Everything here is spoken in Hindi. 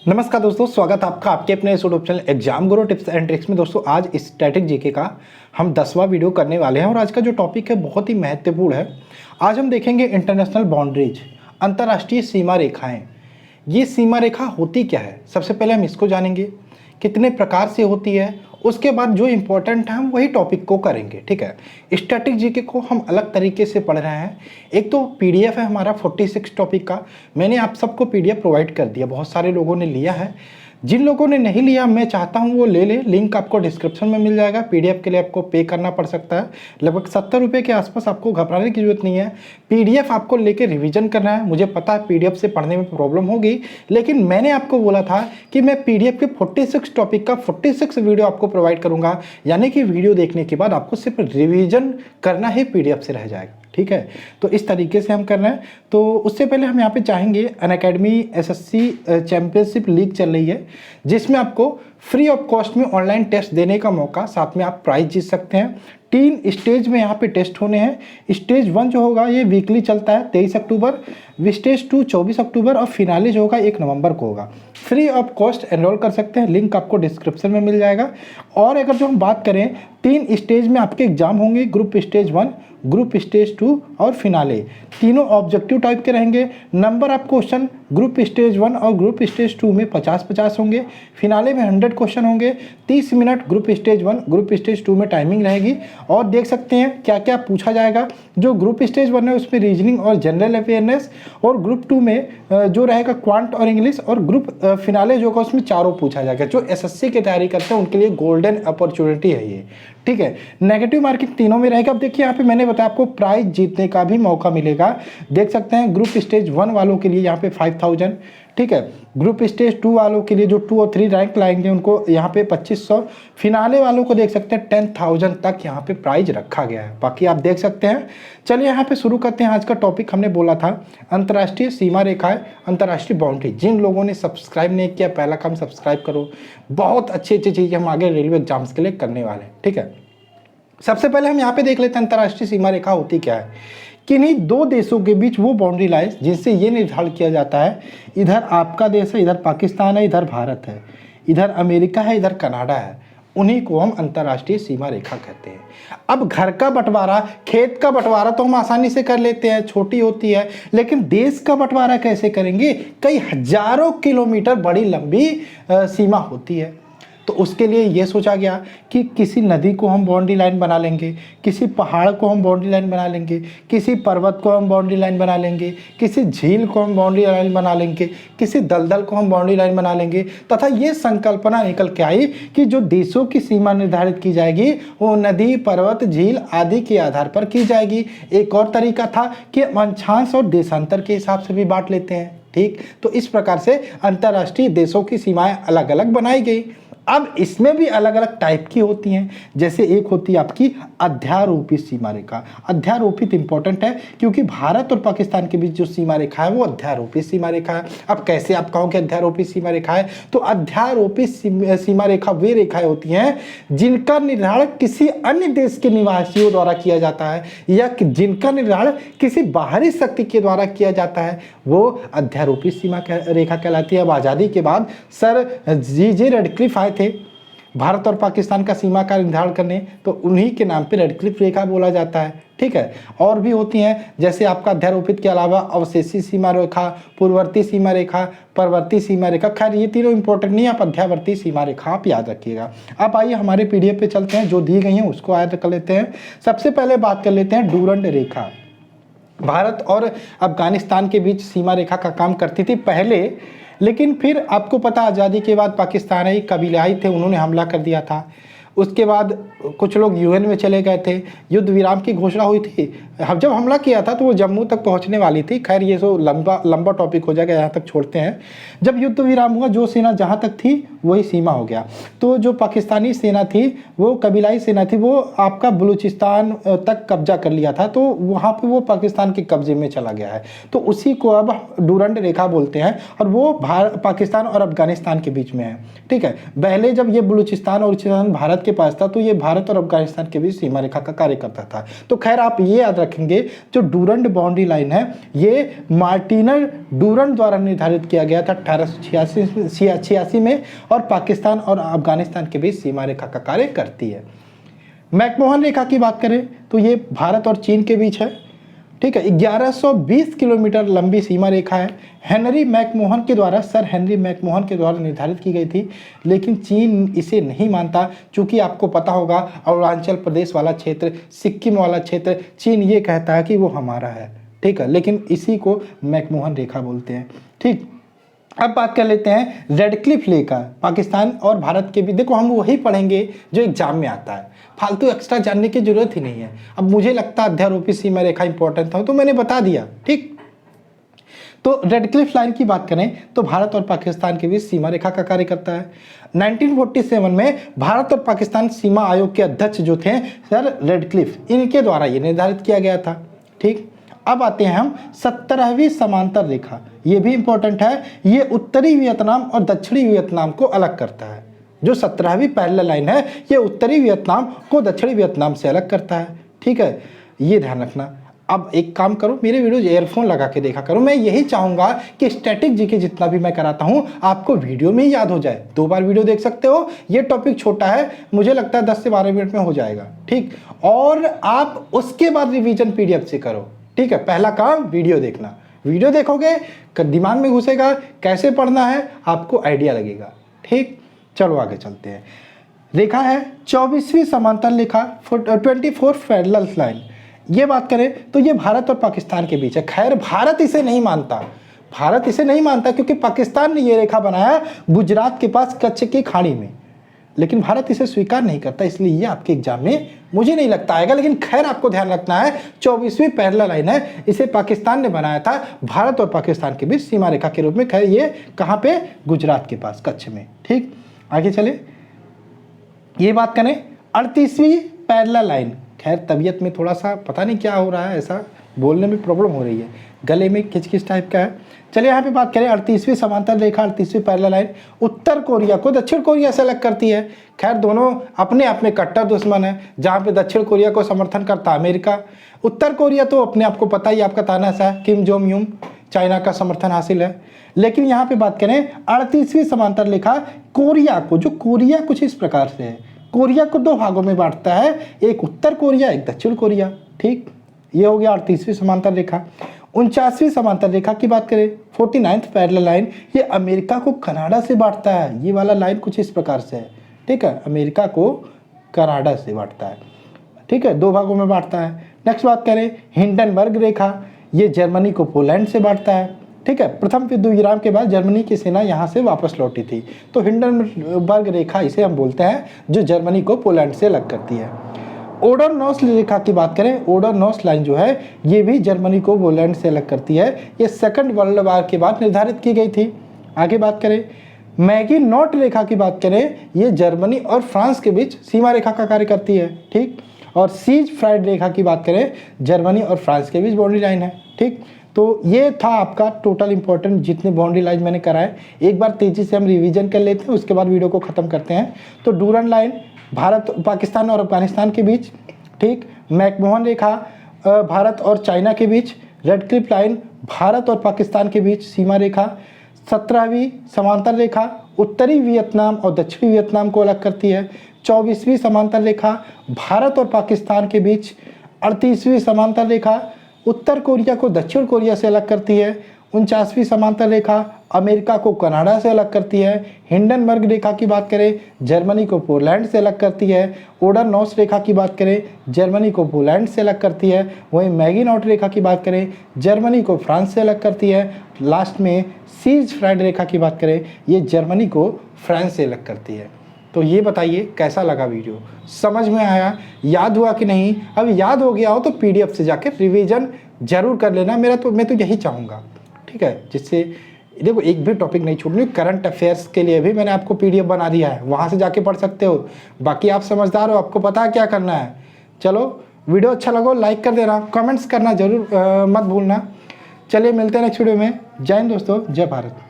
नमस्कार दोस्तों, स्वागत है आपका आपके अपने YouTube channel exam Guru tips and tricks में। दोस्तों आज स्टैटिक जीके का हम 10वां वीडियो करने वाले हैं और आज का जो टॉपिक है बहुत ही महत्वपूर्ण है। आज हम देखेंगे इंटरनेशनल बाउंड्रीज, अंतर्राष्ट्रीय सीमा रेखाएं। ये सीमा रेखा होती क्या है, सबसे पहले हम इसको जानेंगे, कितने प्रकार से होती है, उसके बाद जो इम्पोर्टेंट है हम वही टॉपिक को करेंगे। ठीक है, स्टैटिक जीके को हम अलग तरीके से पढ़ रहे हैं। एक तो पीडीएफ है हमारा 46 टॉपिक का, मैंने आप सबको पीडीएफ प्रोवाइड कर दिया, बहुत सारे लोगों ने लिया है। जिन लोगों ने नहीं लिया मैं चाहता हूं वो ले ले, लिंक आपको डिस्क्रिप्शन में मिल जाएगा। पीडीएफ के लिए आपको पे करना पड़ सकता है, लगभग 70 रुपये के आसपास। आपको घबराने की जरूरत नहीं है, पीडीएफ आपको लेके रिवीजन करना है। मुझे पता है पीडीएफ से पढ़ने में प्रॉब्लम होगी, लेकिन मैंने आपको बोला था कि मैं पीडीएफ के 46 टॉपिक का 46 वीडियो आपको प्रोवाइड करूँगा, यानी कि वीडियो देखने के बाद आपको सिर्फ रिविजन करना ही पीडीएफ से रह जाएगा। ठीक है, तो इस तरीके से हम कर रहे हैं। तो उससे पहले हम यहाँ पे चाहेंगे, अनअकैडमी एसएससी चैंपियनशिप लीग चल रही है जिसमें आपको फ्री ऑफ कॉस्ट में ऑनलाइन टेस्ट देने का मौका, साथ में आप प्राइज जीत सकते हैं। 3 स्टेज में यहाँ पे टेस्ट होने हैं। स्टेज 1 जो होगा ये वीकली चलता है 23 अक्टूबर, स्टेज 2 24 अक्टूबर और फिनाले जो होगा 1 नवंबर को होगा। फ्री ऑफ कॉस्ट एनरोल कर सकते हैं, लिंक आपको डिस्क्रिप्शन में मिल जाएगा। और अगर जो हम बात करें, 3 स्टेज में आपके एग्जाम होंगे, ग्रुप स्टेज 1, ग्रुप स्टेज 2 और फिनाले। तीनों ऑब्जेक्टिव टाइप के रहेंगे। Number of question group stage 1 और ग्रुप स्टेज 2 में 50-50 होंगे, फिनाले में 100 क्वेश्चन होंगे। 30 minute group stage 1, group stage 2 में टाइमिंग रहेगी। और देख सकते हैं क्या क्या पूछा जाएगा। जो ग्रुप स्टेज 1 है उसमें रीजनिंग और जनरल अवेयरनेस, और ग्रुप 2 में जो रहेगा क्वांट और इंग्लिश, और ग्रुप फिनाले जो होगा उसमें चारों पूछा जाएगा। जो एसएससी की तैयारी करते हैं उनके लिए गोल्डन अपॉर्चुनिटी है ये। ठीक है, नेगेटिव मार्किंग तीनों में रहेगा। अब देखिए यहाँ पे मैंने बताया आपको प्राइज जीतने का भी मौका मिलेगा। देख सकते हैं ग्रुप स्टेज 1 वालों के लिए यहाँ पे 5000। ठीक है, ग्रुप स्टेज 2 वालों के लिए जो 2 और 3 रैंक लाएंगे उनको यहाँ पे 2500। फिनाले वालों को देख सकते हैं 10,000 तक यहाँ पे प्राइज रखा गया है। बाकी आप देख सकते हैं। चलिए यहाँ पे शुरू करते हैं आज का टॉपिक। हमने बोला था अंतर्राष्ट्रीय सीमा रेखाएं, अंतर्राष्ट्रीय बाउंड्री। जिन लोगों ने सब्सक्राइब नहीं किया, पहला काम सब्सक्राइब करो। बहुत अच्छी अच्छी चीज़ें हम आगे रेलवे एग्जाम्स के लिए करने वाले हैं। ठीक है, सबसे पहले हम यहाँ पे देख लेते हैं अंतर्राष्ट्रीय सीमा रेखा होती क्या है। किन्हीं 2 देशों के बीच वो बाउंड्री लाइंस जिनसे ये निर्धारित किया जाता है, इधर आपका देश है, इधर पाकिस्तान है, इधर भारत है, इधर अमेरिका है, इधर कनाडा है, उन्हीं को हम अंतर्राष्ट्रीय सीमा रेखा कहते हैं। अब घर का बंटवारा, खेत का बंटवारा तो हम आसानी से कर लेते हैं, छोटी होती है, लेकिन देश का बंटवारा कैसे करेंगे? कई हजारों किलोमीटर बड़ी लंबी सीमा होती है। तो उसके लिए ये सोचा गया कि किसी नदी को हम बाउंड्री लाइन बना लेंगे, किसी पहाड़ को हम बाउंड्री लाइन बना लेंगे, किसी पर्वत को हम बाउंड्री लाइन बना लेंगे, किसी झील को हम बाउंड्री लाइन बना लेंगे, किसी दलदल को हम बाउंड्री लाइन बना लेंगे। तथा ये संकल्पना निकल के आई कि जो देशों की सीमा निर्धारित की जाएगी वो नदी, पर्वत, झील आदि के आधार पर की जाएगी। एक और तरीका था कि अक्षांश और देशांतर के हिसाब से भी बांट लेते हैं। ठीक, तो इस प्रकार से अंतर्राष्ट्रीय देशों की सीमाएं अलग अलग बनाई गई। अब इसमें भी अलग अलग टाइप की होती हैं। जैसे एक होती है आपकी अध्यारोपित सीमा रेखा। अध्यारोपित इंपॉर्टेंट है क्योंकि भारत और पाकिस्तान के बीच जो सीमा रेखा है वो अध्यारोपित सीमा रेखा है। अब कैसे आप कहोगे अध्यारोपित सीमा रेखा है? तो अध्यारोपित सीमा रेखा वे रेखाएं होती हैं जिनका निर्धारण किसी अन्य देश के निवासियों द्वारा किया जाता है या जिनका निर्धारण किसी बाहरी शक्ति के द्वारा किया जाता है, वो अध्यारोपित सीमा रेखा कहलाती है। अब आज़ादी के बाद सर जी रेडक्लिफ आए थे भारत और पाकिस्तान का सीमा का निर्धारण करने, तो उन्हीं के नाम पे रेडक्लिफ रेखा बोला जाता है। ठीक है, और भी होती हैं जैसे आपका अध्यारोपित के अलावा अवशेषी सीमा रेखा, पूर्ववर्ती सीमा रेखा, परवर्ती सीमा रेखा। खैर ये तीनों इंपॉर्टेंट नहीं, आप अध्यावर्ती सीमा रेखा आप याद रखिएगा। अब आइए हमारे पीडीएफ पे चलते हैं, जो दी गई हैं उसको याद कर लेते हैं। सबसे पहले बात कर लेते हैं डूरंड रेखा। भारत और अफगानिस्तान के बीच सीमा रेखा का काम करती थी पहले, लेकिन फिर आपको पता आज़ादी के बाद पाकिस्तानी कबीलाई थे, उन्होंने हमला कर दिया था। उसके बाद कुछ लोग यूएन में चले गए थे, युद्ध विराम की घोषणा हुई थी। जब हमला किया था तो वो जम्मू तक पहुंचने वाली थी। खैर ये तो लंबा टॉपिक हो जाएगा, यहाँ तक छोड़ते हैं। जब युद्ध विराम हुआ, जो सेना जहाँ तक थी वही सीमा हो गया। तो जो पाकिस्तानी सेना थी, वो कबीलाई सेना थी, वो आपका बलूचिस्तान तक कब्जा कर लिया था, तो वहाँ पे वो पाकिस्तान के कब्जे में चला गया है। तो उसी को अब डूरंड रेखा बोलते हैं, और वो पाकिस्तान और अफगानिस्तान के बीच में है। ठीक है, पहले जब ये बलूचिस्तान और भारत के पास था तो ये भारत भारत और अफगानिस्तान के बीच सीमा रेखा का कार्य करता था। तो खैर आप ये याद रखेंगे, जो डूरंड बाउंड्री लाइन है ये मार्टिनर डूरंड द्वारा निर्धारित किया गया था 1886 में, और पाकिस्तान और अफगानिस्तान के बीच सीमा रेखा का कार्य करती है। मैकमोहन रेखा की बात करें तो ये भारत और चीन के बीच है, ठीक है। 1120 किलोमीटर लंबी सीमा रेखा है। हेनरी मैकमोहन के द्वारा, सर हेनरी मैकमोहन के द्वारा निर्धारित की गई थी, लेकिन चीन इसे नहीं मानता। चूंकि आपको पता होगा अरुणाचल प्रदेश वाला क्षेत्र, सिक्किम वाला क्षेत्र, चीन ये कहता है कि वो हमारा है, ठीक है, लेकिन इसी को मैकमोहन रेखा बोलते हैं, ठीक। अब बात कर लेते हैं रेडक्लिफ रेखा, पाकिस्तान और भारत के भी। देखो हम वही पढ़ेंगे जो एग्जाम में आता है, फालतू एक्स्ट्रा जानने की जरूरत ही नहीं है। अब मुझे लगता है अध्यारोपी सीमा रेखा इंपॉर्टेंट था तो मैंने बता दिया, ठीक। तो रेडक्लिफ लाइन की बात करें तो भारत और पाकिस्तान के बीच सीमा रेखा का कार्य करता है। 1947 में भारत और पाकिस्तान सीमा आयोग के अध्यक्ष जो थे सर रेडक्लिफ, इनके द्वारा ये निर्धारित किया गया था, ठीक। अब आते हैं हम 17वीं समांतर रेखा, ये भी इंपॉर्टेंट है। ये उत्तरी वियतनाम और दक्षिणी वियतनाम को अलग करता है। जो 17वीं पैरेलल लाइन है ये उत्तरी वियतनाम को दक्षिणी वियतनाम से अलग करता है, ठीक है, ये ध्यान रखना। अब एक काम करो, मेरे वीडियोज एयरफोन लगा के देखा करो। मैं यही चाहूंगा कि स्टैटिक जीके जितना भी मैं कराता हूं आपको वीडियो में ही याद हो जाए। 2 बार वीडियो देख सकते हो, ये टॉपिक छोटा है, मुझे लगता है 10 से 12 मिनट में हो जाएगा, ठीक। और आप उसके बाद रिवीजन पीडीएफ से करो, ठीक है। पहला काम वीडियो देखना, वीडियो देखोगे दिमाग में घुसेगा, कैसे पढ़ना है आपको आइडिया लगेगा, ठीक। चलो आगे चलते हैं। रेखा है 24वीं समांतर रेखा, 24 पैरेलल लाइन। ये बात करें तो ये भारत और पाकिस्तान के बीच है। खैर भारत इसे नहीं मानता, भारत इसे नहीं मानता क्योंकि पाकिस्तान ने ये रेखा बनाया गुजरात के पास कच्छ की खाड़ी में, लेकिन भारत इसे स्वीकार नहीं करता, इसलिए ये आपके एग्जाम में मुझे नहीं लगता आएगा। लेकिन खैर आपको ध्यान रखना है 24वीं पैरेलल लाइन है, इसे पाकिस्तान ने बनाया था भारत और पाकिस्तान के बीच सीमा रेखा के रूप में। खैर ये कहाँ पे, गुजरात के पास कच्छ में, ठीक। आगे चले, ये बात करें 38वीं पैरेलल लाइन। खैर तबीयत में थोड़ा सा पता नहीं क्या हो रहा है, ऐसा बोलने में प्रॉब्लम हो रही है, गले में किच टाइप का है। चलिए यहाँ पे बात करें 38वीं समांतर रेखा, 38वीं पैरेलल लाइन उत्तर कोरिया को दक्षिण कोरिया से अलग करती है। खैर दोनों अपने आप में कट्टर दुश्मन है, जहाँ पे दक्षिण कोरिया को समर्थन करता अमेरिका, उत्तर कोरिया तो अपने आपको पता ही, आपका तानाशाह किम जोंग यून, चाइना का समर्थन हासिल है। लेकिन यहाँ पे बात करें 38वीं समांतर रेखा कोरिया को, जो कोरिया कुछ इस प्रकार से है, कोरिया को 2 भागों में बांटता है, एक उत्तर कोरिया एक दक्षिण कोरिया, ठीक। ये हो गया 38वीं समांतर रेखा। 49वीं समांतर रेखा की बात करें 49th पैरेलल लाइन, ये अमेरिका को कनाडा से बांटता है। ये वाला लाइन कुछ इस प्रकार से है, ठीक है, अमेरिका को कनाडा से बांटता है, ठीक है, 2 भागों में बांटता है। नेक्स्ट बात करें हिंडनबर्ग रेखा, ये जर्मनी को पोलैंड से बांटता है, ठीक है। प्रथम विश्व विराम के बाद जर्मनी की सेना यहाँ से वापस लौटी थी, तो हिंडनबर्ग रेखा इसे हम बोलते हैं, जो जर्मनी को पोलैंड से अलग करती है। ओडरनॉस रेखा की बात करें, ओडरनॉस लाइन जो है ये भी जर्मनी को पोलैंड से अलग करती है। ये सेकंड वर्ल्ड वॉर के बाद निर्धारित की गई थी। आगे बात करें मैगिनॉट रेखा की बात करें, ये जर्मनी और फ्रांस के बीच सीमा रेखा का कार्य करती है, ठीक। और सीज फ्राइड रेखा की बात करें, जर्मनी और फ्रांस के बीच बाउंड्री लाइन है, ठीक। तो ये था आपका टोटल इंपॉर्टेंट जितने बाउंड्री लाइन मैंने कराए। एक बार तेजी से हम रिवीजन कर लेते हैं, उसके बाद वीडियो को ख़त्म करते हैं। तो डूरंड लाइन भारत, पाकिस्तान और अफगानिस्तान के बीच, ठीक। मैकमोहन रेखा भारत और चाइना के बीच। रेडक्लिफ लाइन भारत और पाकिस्तान के बीच सीमा रेखा। 17वीं समांतर रेखा उत्तरी वियतनाम और दक्षिणी वियतनाम को अलग करती है। 24वीं समांतर रेखा भारत और पाकिस्तान के बीच। 38वीं समांतर रेखा उत्तर कोरिया को दक्षिण कोरिया से अलग करती है। 49वीं समांतर रेखा अमेरिका को कनाडा से अलग करती है। हिंडनबर्ग रेखा की बात करें, जर्मनी को पोलैंड से अलग करती है। ओडरनॉस रेखा की बात करें, जर्मनी को पोलैंड से अलग करती है। वहीं मैगिनॉट रेखा की बात करें, जर्मनी को फ्रांस से अलग करती है। लास्ट में सीज फ्राइड रेखा की बात करें, ये जर्मनी को फ्रांस से अलग करती है। तो ये बताइए कैसा लगा वीडियो, समझ में आया, याद हुआ कि नहीं? अब याद हो गया हो तो पीडीएफ से जाकर रिवीजन जरूर कर लेना। मैं तो यही चाहूँगा, ठीक है, जिससे देखो एक भी टॉपिक नहीं छूटनी। करंट अफेयर्स के लिए भी मैंने आपको पीडीएफ बना दिया है, वहाँ से जाके पढ़ सकते हो। बाकी आप समझदार हो, आपको पता है क्या करना है। चलो वीडियो अच्छा लगा लाइक कर देना, कमेंट्स करना जरूर मत भूलना। चलिए मिलते हैं नेक्स्ट वीडियो में। जय हिंद दोस्तों, जय भारत।